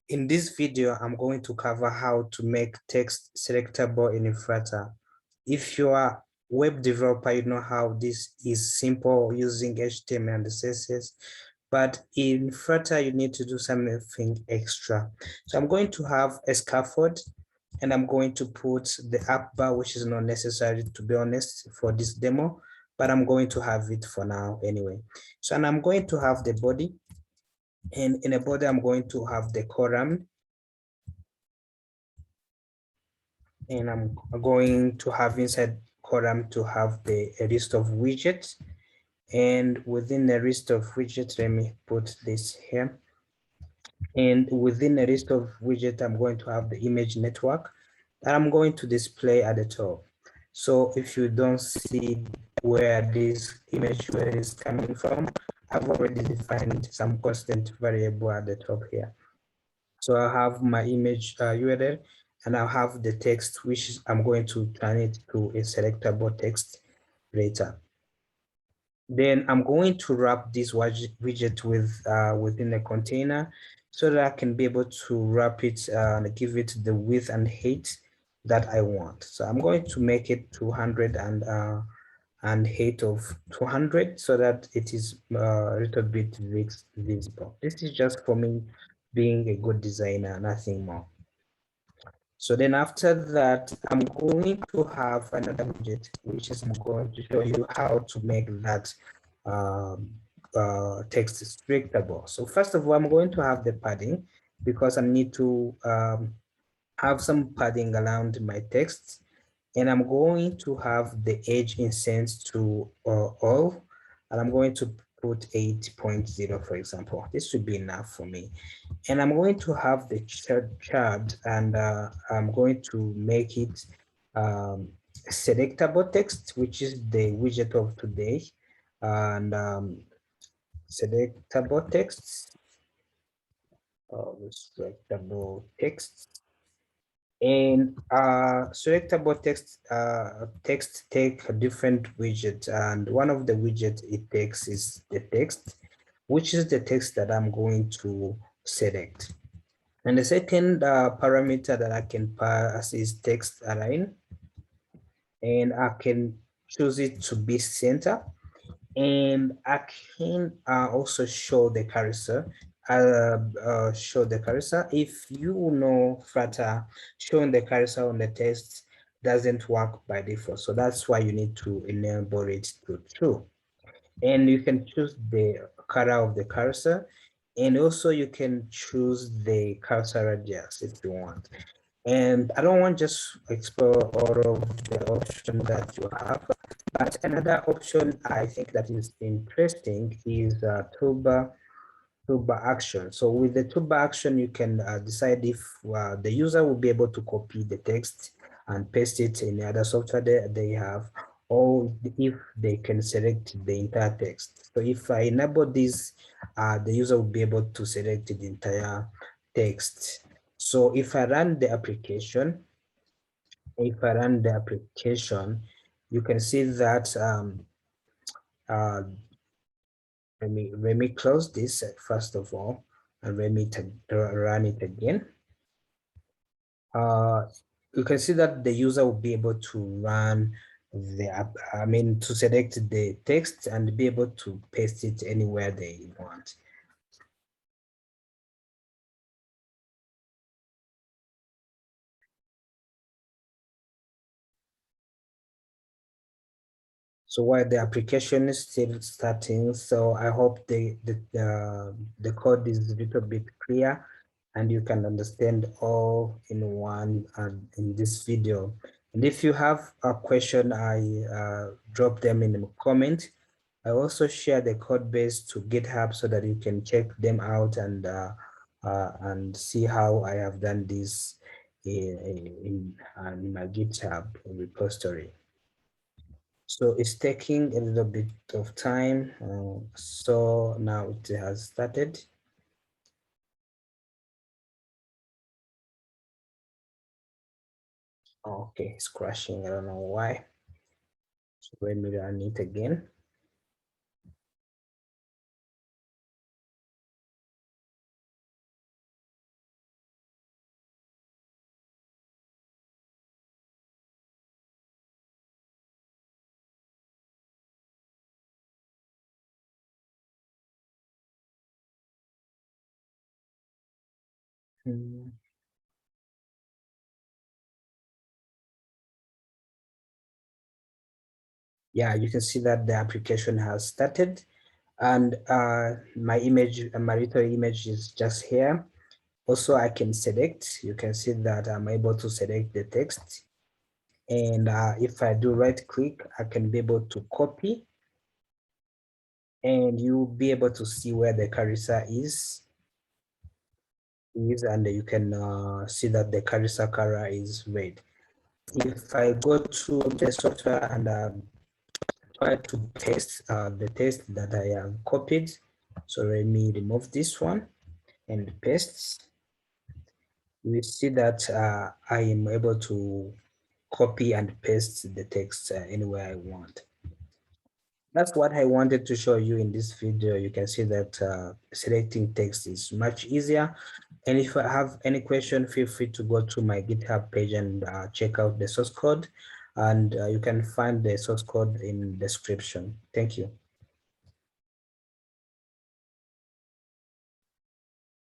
In this video, I'm going to cover how to make text selectable in Flutter. If you are web developer, you know how this is simple using HTML and CSS, but in Flutter, you need to do something extra. So I'm going to have a scaffold, and I'm going to put the up bar, which is not necessary, to be honest, for this demo, but I'm going to have it for now anyway. So, and I'm going to have the body, and in a body, I'm going to have the column, and I'm going to have inside column to have a list of widgets, and within the list of widgets, let me put this here, and within the list of widgets, I'm going to have the image network that I'm going to display at the top. So if you don't see where this image is coming from, I've already defined some constant variable at the top here. So I have my image URL, and I'll have the text, which I'm going to turn it to a selectable text later. Then I'm going to wrap this widget with within a container so that I can be able to wrap it and give it the width and height that I want. So I'm going to make it 200 and height of 200 so that it is a little bit visible. This is just for me being a good designer, nothing more. So then after that, I'm going to have another widget, which is I'm going to show you how to make that text selectable. So first of all, I'm going to have the padding because I need to have some padding around my text. And I'm going to have the age incensed to all, and I'm going to put 8.0, for example. This should be enough for me. And I'm going to have the chart, and I'm going to make it selectable text, which is the widget of today, and selectable text, selectable text. And selectable text take a different widget, and one of the widgets it takes is the text, which is the text that I'm going to select. And the second parameter that I can pass is text align, and I can choose it to be center, and I can also show the cursor. Show the cursor. If you know Flutter, showing the cursor on the text doesn't work by default, so that's why you need to enable it to true. And you can choose the color of the cursor, and also you can choose the cursor radius if you want. And I don't want to just explore all of the options that you have, but another option I think that is interesting is toolbar action. So with the toolbar action, you can decide if the user will be able to copy the text and paste it in the other software they have, or if they can select the entire text. So if I enable this, the user will be able to select the entire text. So if I run the application, you can see that let me close this first of all, and let me run it again. You can see that the user will be able to run to select the text and be able to paste it anywhere they want. So while the application is still starting, so I hope the code is a little bit clear and you can understand all in one in this video. And if you have a question, I drop them in the comment. I also share the code base to GitHub so that you can check them out and see how I have done this in my GitHub repository. So it's taking a little bit of time. So now it has started. Okay, it's crashing. I don't know why. So let me run it again. Mm. Yeah, you can see that the application has started, and my image, my little image is just here. Also, I can select, you can see that I'm able to select the text. And if I do right click, I can be able to copy, and you'll be able to see where the cursor is, and you can see that the cursor color is red. If I go to the software and try to paste the text that I have copied, so let me remove this one and paste. We see that I am able to copy and paste the text anywhere I want. That's what I wanted to show you in this video. You can see that selecting text is much easier. And if I have any question, feel free to go to my GitHub page and check out the source code. And you can find the source code in the description. Thank you.